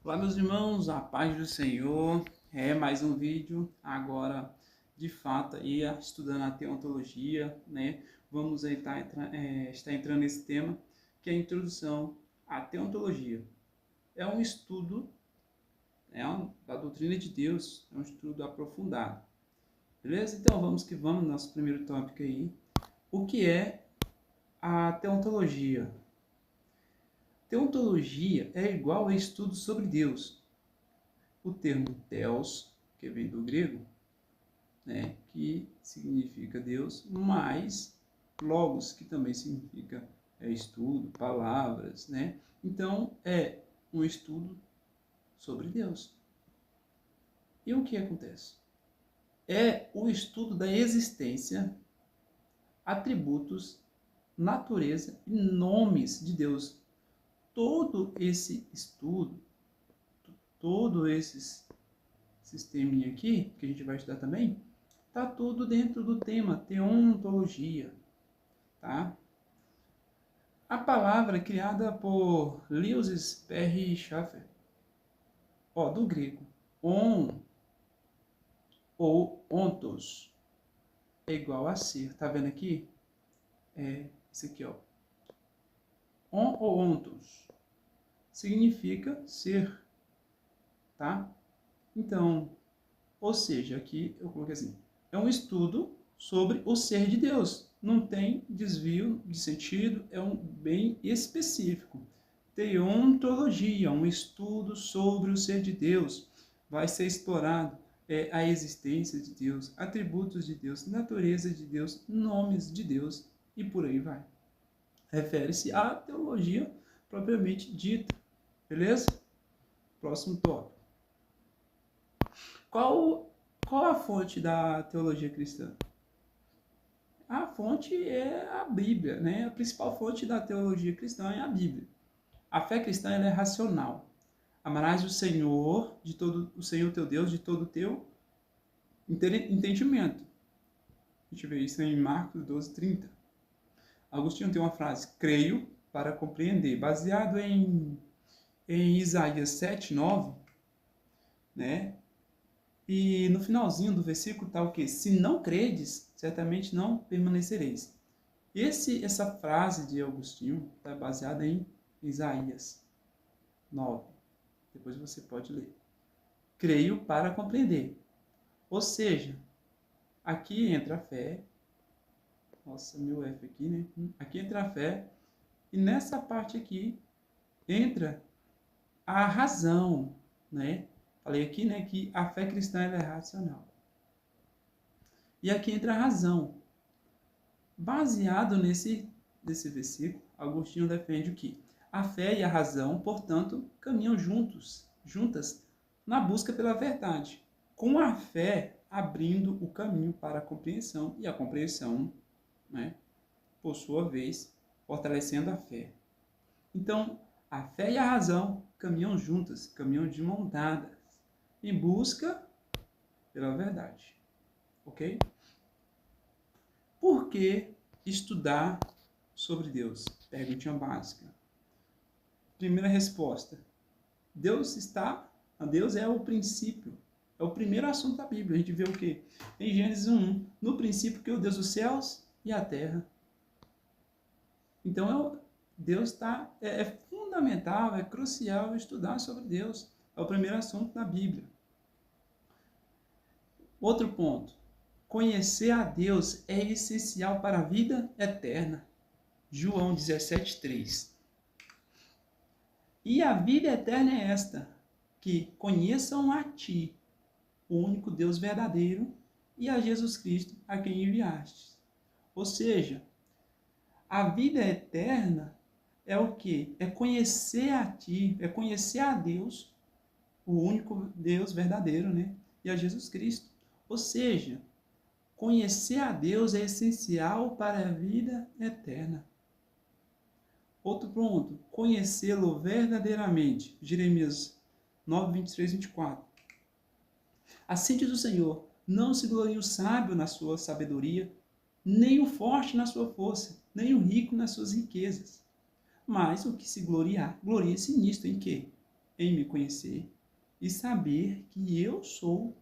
Olá, meus irmãos, a paz do Senhor. Mais um vídeo agora, de fato, aí estudando a teontologia, né? Vamos aí estar entrando nesse tema, que é a introdução à teontologia. É um estudo, da doutrina de Deus, é um estudo aprofundado. Beleza? Então vamos que vamos, nosso primeiro tópico aí. O que é a teontologia? Teontologia é igual a estudo sobre Deus. O termo theos, que vem do grego, né, que significa Deus, mais logos, que também significa estudo, palavras, né? Então, é um estudo sobre Deus. E o que acontece? É o estudo da existência, atributos, natureza e nomes de Deus. Todo esse estudo, todo esse sisteminha aqui, que a gente vai estudar também, tá tudo dentro do tema teontologia, tá? A palavra é criada por Lewis Sperry Schaeffer, do grego, on ou ontos é igual a ser. Tá vendo aqui? Isso aqui, ó. On ou ontos significa ser, tá? Então, ou seja, aqui eu coloquei assim, é um estudo sobre o ser de Deus. Não tem desvio de sentido, é um bem específico. Teontologia, um estudo sobre o ser de Deus. Vai ser explorado a existência de Deus, atributos de Deus, natureza de Deus, nomes de Deus e por aí vai. Refere-se à teologia propriamente dita. Beleza? Próximo tópico. Qual a fonte da teologia cristã? A fonte é a Bíblia, né? A principal fonte da teologia cristã é a Bíblia. A fé cristã ela é racional. Amarás o Senhor, o Senhor teu Deus, de todo o teu entendimento. A gente vê isso em Marcos 12:30. Agostinho tem uma frase, creio para compreender, baseado em Isaías 7:9, né? E no finalzinho do versículo está o quê? Se não credes, certamente não permanecereis. Essa frase de Agostinho está baseada em Isaías 9. Depois você pode ler. Creio para compreender. Ou seja, aqui entra a fé. Nossa, meu F aqui, né? Aqui entra a fé. E nessa parte aqui entra a razão, né? Falei aqui, né, que a fé cristã é racional. E aqui entra a razão. Baseado nesse versículo, Agostinho defende o que? A fé e a razão, portanto, caminham juntas, na busca pela verdade. Com a fé abrindo o caminho para a compreensão e a compreensão, né, por sua vez, fortalecendo a fé. Então, a fé e a razão caminham juntas, caminham de mão dadas, em busca pela verdade. Ok? Por que estudar sobre Deus? Perguntinha básica. Primeira resposta. Deus é o princípio. É o primeiro assunto da Bíblia. A gente vê o quê? Em Gênesis 1. No princípio criou Deus os céus e a terra. Então, Deus é fundamental, é crucial estudar sobre Deus. É o primeiro assunto da Bíblia. Outro ponto. Conhecer a Deus é essencial para a vida eterna. João 17:3. E a vida eterna é esta, que conheçam a ti, o único Deus verdadeiro, e a Jesus Cristo, a quem enviaste. Ou seja, a vida eterna é o quê? É conhecer a ti, é conhecer a Deus, o único Deus verdadeiro, né? E a Jesus Cristo. Ou seja, conhecer a Deus é essencial para a vida eterna. Outro ponto, conhecê-lo verdadeiramente. Jeremias 9, 23, 24. Assim diz o Senhor, não se glorie o sábio na sua sabedoria, nem o forte na sua força, nem o rico nas suas riquezas. Mas o que se gloriar, glorie-se nisto, em quê? em me conhecer e saber que eu sou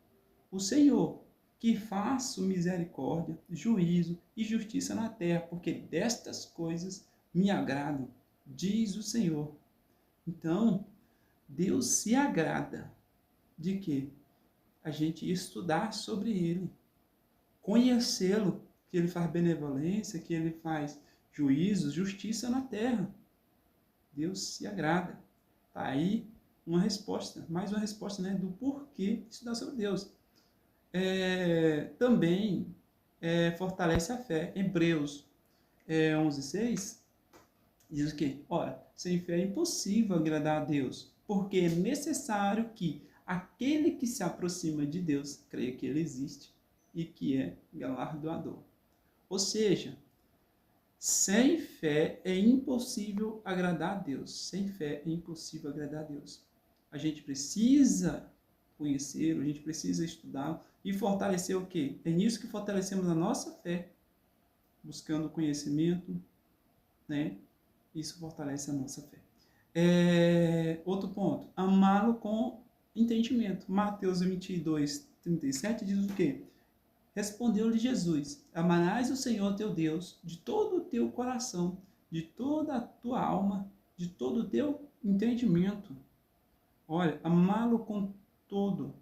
o Senhor, que faço misericórdia, juízo e justiça na terra, porque destas coisas me agrado, diz o Senhor. Então, Deus se agrada de que a gente estudar sobre Ele, conhecê-lo, que Ele faz benevolência, que Ele faz juízo, justiça na terra. Deus se agrada. Tá aí uma resposta, mais uma resposta, né, do porquê estudar sobre Deus. Também fortalece a fé. Hebreus 11:6 diz o quê? Ora, sem fé é impossível agradar a Deus, porque é necessário que aquele que se aproxima de Deus creia que Ele existe e que é galardoador. Ou seja, sem fé é impossível agradar a Deus. Sem fé é impossível agradar a Deus. A gente precisa conhecê-lo, a gente precisa estudá-lo e fortalecer o quê? É nisso que fortalecemos a nossa fé, buscando conhecimento, né? Isso fortalece a nossa fé. Outro ponto, amá-lo com entendimento. Mateus 22:37 diz o quê? Respondeu-lhe Jesus: amarás o Senhor teu Deus de todo o teu coração, de toda a tua alma, de todo o teu entendimento. Olha, amá-lo com todo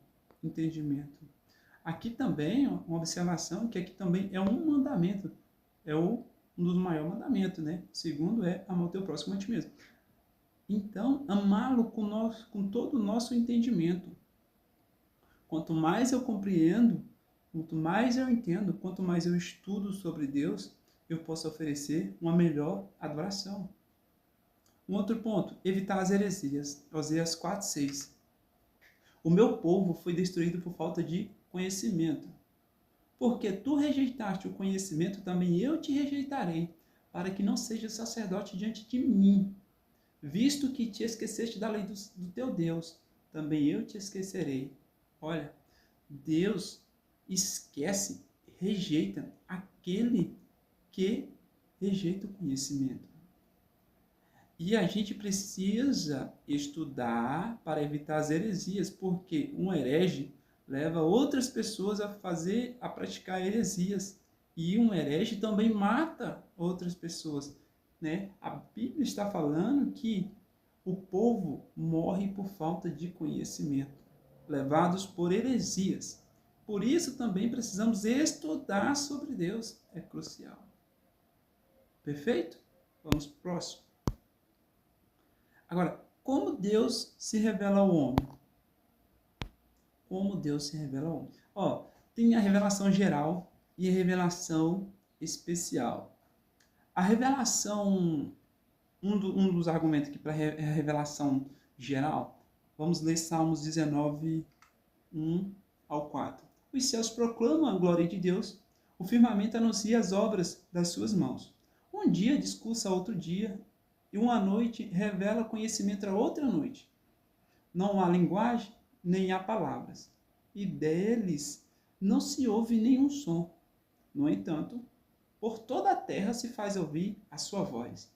entendimento. Aqui também, uma observação, que aqui também é um mandamento, um dos maiores mandamentos, né? O segundo é amar o teu próximo a ti mesmo. Então, amá-lo com todo o nosso entendimento. Quanto mais eu compreendo, quanto mais eu entendo, quanto mais eu estudo sobre Deus, eu posso oferecer uma melhor adoração. Um outro ponto, evitar as heresias. Oséias 4:6. O meu povo foi destruído por falta de conhecimento. Porque tu rejeitaste o conhecimento, também eu te rejeitarei, para que não sejas sacerdote diante de mim. Visto que te esqueceste da lei do teu Deus, também eu te esquecerei. Olha, Deus esquece, rejeita aquele que rejeita o conhecimento. E a gente precisa estudar para evitar as heresias, porque um herege leva outras pessoas a praticar heresias. E um herege também mata outras pessoas, né? A Bíblia está falando que o povo morre por falta de conhecimento, levados por heresias. Por isso também precisamos estudar sobre Deus, é crucial. Perfeito? Vamos pro próximo. Agora, como Deus se revela ao homem? Como Deus se revela ao homem? Tem a revelação geral e a revelação especial. A revelação, um dos argumentos aqui para a revelação geral, vamos ler Salmos 19, 1-4. Os céus proclamam a glória de Deus, o firmamento anuncia as obras das suas mãos. Um dia discursa outro dia, e uma noite revela conhecimento a outra noite. Não há linguagem, nem há palavras, e deles não se ouve nenhum som. No entanto, por toda a terra se faz ouvir a sua voz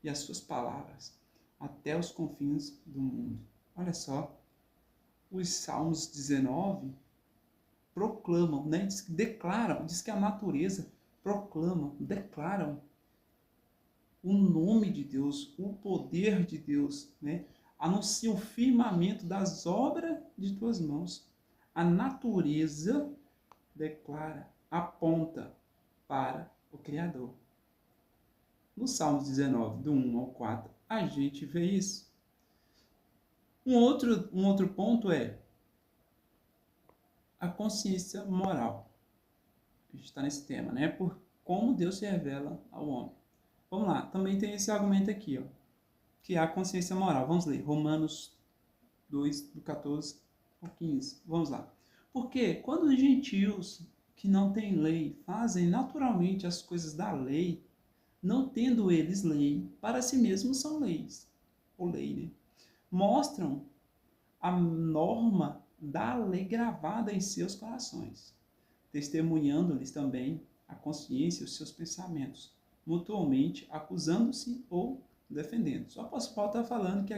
e as suas palavras, até os confins do mundo. Olha só, os Salmos 19 proclamam, né? Diz que a natureza proclamam, declaram o nome de Deus, o poder de Deus, né? Anuncia o firmamento das obras de tuas mãos. A natureza declara, aponta para o Criador. No Salmos 19, do 1-4, a gente vê isso. Um outro ponto é a consciência moral. A gente está nesse tema, né? Por como Deus se revela ao homem. Vamos lá, também tem esse argumento aqui, que é a consciência moral. Vamos ler, Romanos 2, do 14 ao 15. Vamos lá. Porque quando os gentios que não têm lei fazem naturalmente as coisas da lei, não tendo eles lei, para si mesmos são leis, ou lei, né? Mostram a norma da lei gravada em seus corações, testemunhando-lhes também a consciência e os seus pensamentos, mutuamente acusando-se ou defendendo. O apóstolo Paulo está falando que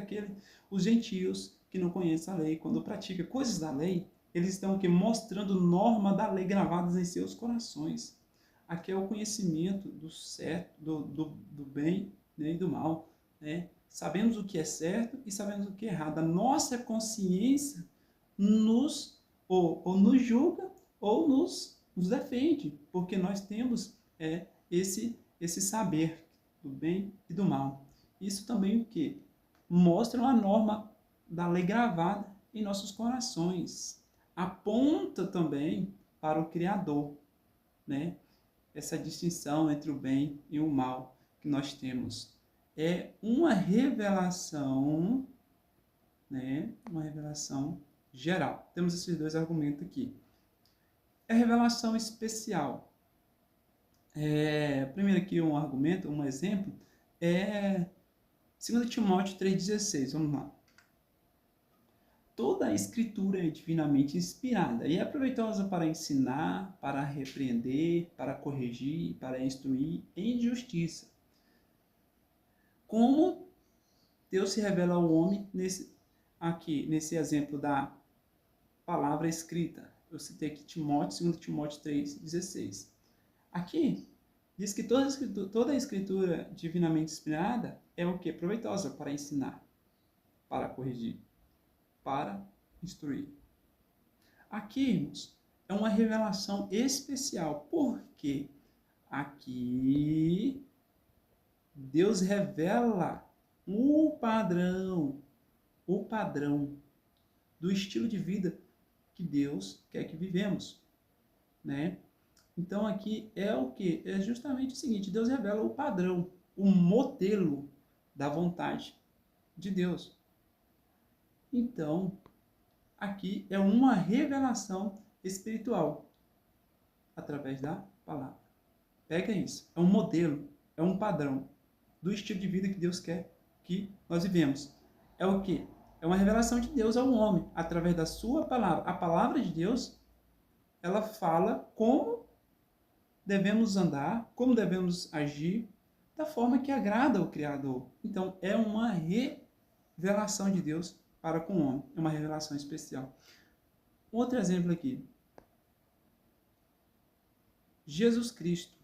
os gentios que não conhece a lei, quando pratica coisas da lei, eles estão aqui mostrando norma da lei gravadas em seus corações. Aqui é o conhecimento do certo, do bem, né, e do mal. Né? Sabemos o que é certo e sabemos o que é errado. A nossa consciência ou nos julga ou nos defende, porque nós temos esse saber do bem e do mal. Isso também o que? Mostra uma norma da lei gravada em nossos corações. Aponta também para o Criador, né? Essa distinção entre o bem e o mal que nós temos. É uma revelação, né? Uma revelação geral. Temos esses dois argumentos aqui. É revelação especial. Primeiro aqui um argumento, um exemplo, é 2 Timóteo 3,16. Vamos lá. Toda a escritura é divinamente inspirada e é proveitosa para ensinar, para repreender, para corrigir, para instruir em justiça. Como Deus se revela ao homem nesse exemplo da palavra escrita. Eu citei aqui Timóteo, 2 Timóteo 3,16. Aqui diz que toda a escritura divinamente inspirada é o que? Proveitosa para ensinar, para corrigir, para instruir. Aqui, irmãos, é uma revelação especial, porque aqui Deus revela o padrão do estilo de vida que Deus quer que vivemos, né? Então aqui é o que? É justamente o seguinte, Deus revela o padrão, o modelo da vontade de Deus. Então, aqui é uma revelação espiritual através da palavra. Pega isso. É um modelo, é um padrão do estilo de vida que Deus quer que nós vivemos. É o quê? É uma revelação de Deus ao homem através da sua palavra. A palavra de Deus, ela fala como devemos andar, como devemos agir, da forma que agrada ao Criador. Então, é uma revelação de Deus para com o homem. É uma revelação especial. Outro exemplo aqui. Jesus Cristo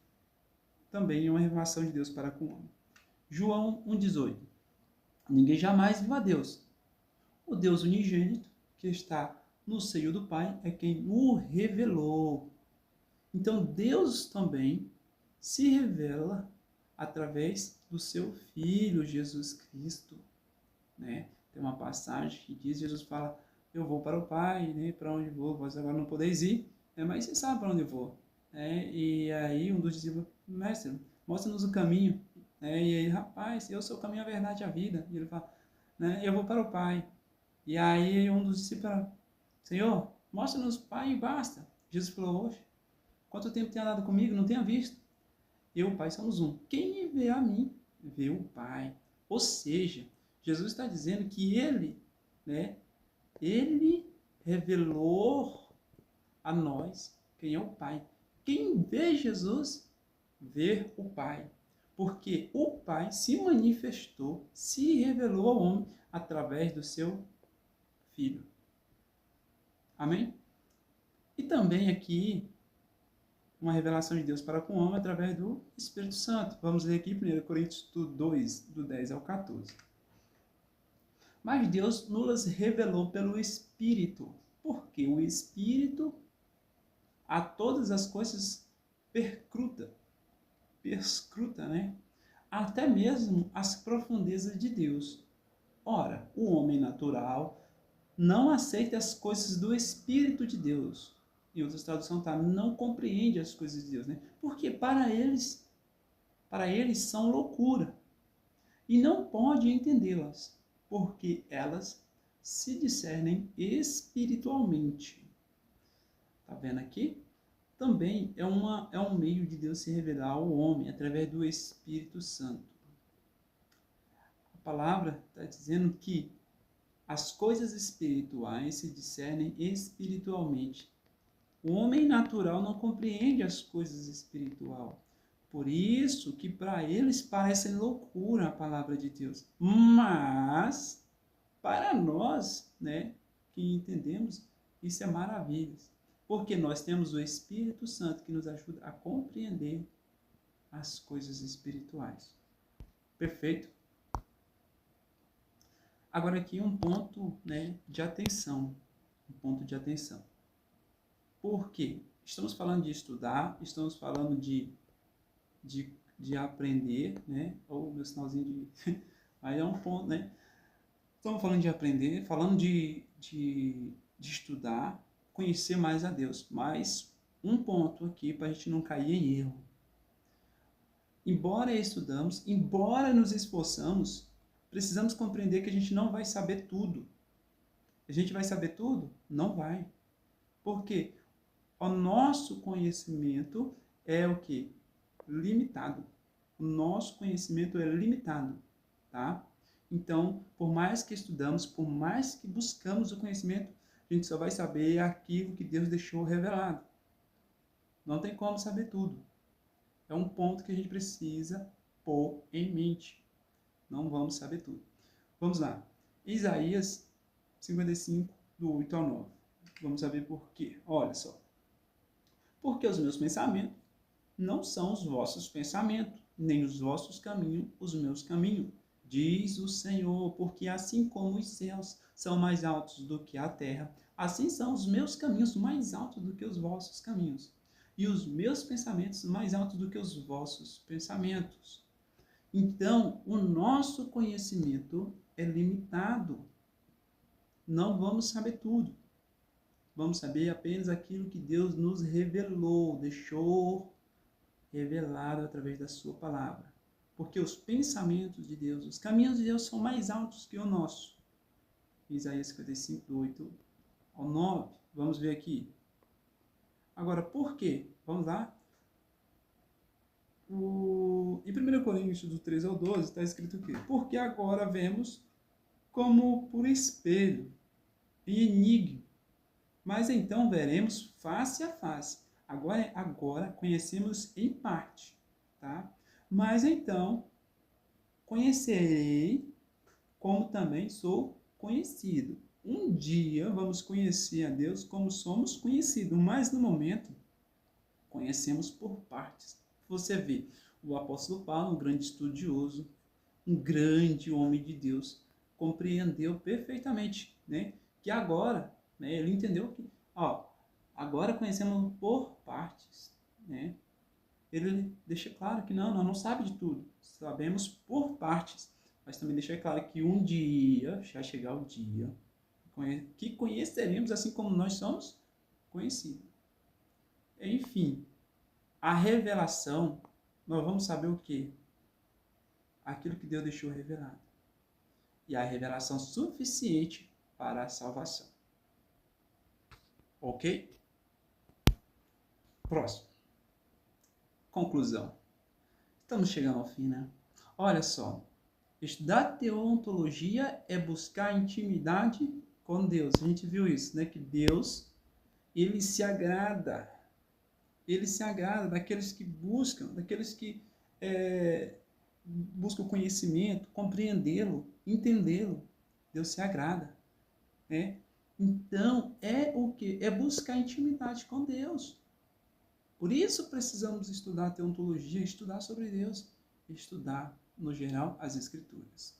também é uma revelação de Deus para com o homem. João 1,18. Ninguém jamais viu a Deus. O Deus unigênito, que está no seio do Pai, é quem o revelou. Então, Deus também se revela através do seu Filho, Jesus Cristo. Né? Tem uma passagem que diz, Jesus fala, eu vou para o Pai, né? Para onde vou, vós agora não podeis ir, né? Mas você sabe para onde eu vou. Né? E aí um dos discípulos, mestre, mostra-nos o caminho. Né? E aí, rapaz, eu sou o caminho, a verdade e a vida. E ele fala, né? Eu vou para o Pai. E aí um dos discípulos fala, Senhor, mostra-nos o Pai e basta. Jesus falou, hoje, quanto tempo tem andado comigo, não tenha visto. Eu e o Pai somos um. Quem vê a mim, vê o Pai. Ou seja, Jesus está dizendo que Ele, né, Ele revelou a nós quem é o Pai. Quem vê Jesus, vê o Pai. Porque o Pai se manifestou, se revelou ao homem através do seu Filho. Amém? E também aqui, uma revelação de Deus para com o homem através do Espírito Santo. Vamos ler aqui 1 Coríntios 2, do 10 ao 14. Mas Deus nos revelou pelo Espírito, porque o Espírito a todas as coisas perscruta, né? Até mesmo as profundezas de Deus. Ora, o homem natural não aceita as coisas do Espírito de Deus. Em outras traduções está, não compreende as coisas de Deus, né? Porque para eles são loucura. E não pode entendê-las, porque elas se discernem espiritualmente. Tá vendo aqui? Também é um meio de Deus se revelar ao homem através do Espírito Santo. A palavra está dizendo que as coisas espirituais se discernem espiritualmente. O homem natural não compreende as coisas espirituais. Por isso que para eles parece loucura a palavra de Deus. Mas, para nós, né, que entendemos, isso é maravilha. Porque nós temos o Espírito Santo que nos ajuda a compreender as coisas espirituais. Perfeito? Agora aqui um ponto, né, de atenção. Um ponto de atenção. Por quê? Estamos falando de estudar, estamos falando de aprender, né? Ou meu sinalzinho de... Aí é um ponto, né? Estamos falando de aprender, falando de estudar, conhecer mais a Deus. Mas um ponto aqui para a gente não cair em erro. Embora estudamos, embora nos esforçamos, precisamos compreender que a gente não vai saber tudo. A gente vai saber tudo? Não vai. Por quê? O nosso conhecimento é o quê? Limitado. O nosso conhecimento é limitado, tá? Então, por mais que estudamos, por mais que buscamos o conhecimento, a gente só vai saber aquilo que Deus deixou revelado. Não tem como saber tudo. É um ponto que a gente precisa pôr em mente. Não vamos saber tudo. Vamos lá. Isaías 55, do 8 ao 9. Vamos saber por quê. Olha só. Porque os meus pensamentos não são os vossos pensamentos, nem os vossos caminhos, os meus caminhos, diz o Senhor, porque assim como os céus são mais altos do que a terra, assim são os meus caminhos mais altos do que os vossos caminhos, e os meus pensamentos mais altos do que os vossos pensamentos. Então, o nosso conhecimento é limitado. Não vamos saber tudo. Vamos saber apenas aquilo que Deus nos revelou, deixou revelado através da sua palavra. Porque os pensamentos de Deus, os caminhos de Deus são mais altos que o nosso. Isaías 55, do 8 ao 9. Vamos ver aqui. Agora, por quê? Vamos lá. Em 1 Coríntios, do 13 ao 12, está escrito o quê? Porque agora vemos como por espelho e enigma, mas então veremos face a face. Agora conhecemos em parte, tá? Mas então conhecerei como também sou conhecido. Um dia vamos conhecer a Deus como somos conhecidos, mas no momento conhecemos por partes. Você vê, o apóstolo Paulo, um grande estudioso, um grande homem de Deus, compreendeu perfeitamente, né, que agora, né, ele entendeu que, agora conhecemos por partes, né? Ele deixa claro que nós não sabemos de tudo, sabemos por partes, mas também deixa claro que um dia, já chegar o dia, que conheceremos assim como nós somos conhecidos. Enfim, a revelação, nós vamos saber o quê? Aquilo que Deus deixou revelado. E a revelação suficiente para a salvação. Ok? Próximo. Conclusão. Estamos chegando ao fim, né? Olha só. Estudar teontologia é buscar intimidade com Deus. A gente viu isso, né? Que Deus, ele se agrada. Ele se agrada daqueles que buscam, daqueles que buscam conhecimento, compreendê-lo, entendê-lo. Deus se agrada, né? Então, é o quê? É buscar intimidade com Deus. Por isso precisamos estudar teontologia, estudar sobre Deus, estudar, no geral, as Escrituras.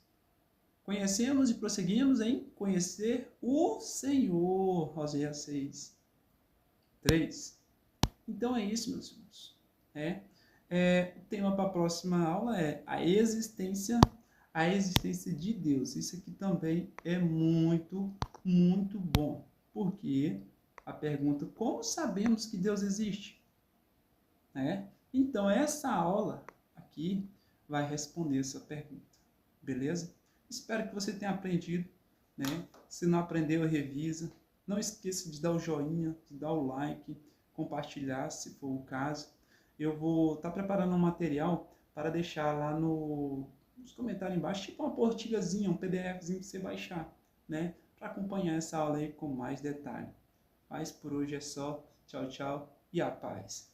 Conhecemos e prosseguimos em conhecer o Senhor, Oséias 6, 3. Então é isso, meus irmãos. O tema para a próxima aula é a existência de Deus. Isso aqui também é muito, muito bom. Porque a pergunta, como sabemos que Deus existe? Então, essa aula aqui vai responder essa pergunta. Beleza? Espero que você tenha aprendido, né? Se não aprendeu, revisa. Não esqueça de dar o joinha, de dar o like, compartilhar, se for o caso. Eu vou estar preparando um material para deixar lá nos comentários embaixo, tipo uma apostila,zinha, um PDFzinho para você baixar, né? Para acompanhar essa aula aí com mais detalhe. Mas por hoje é só. Tchau, tchau e a paz.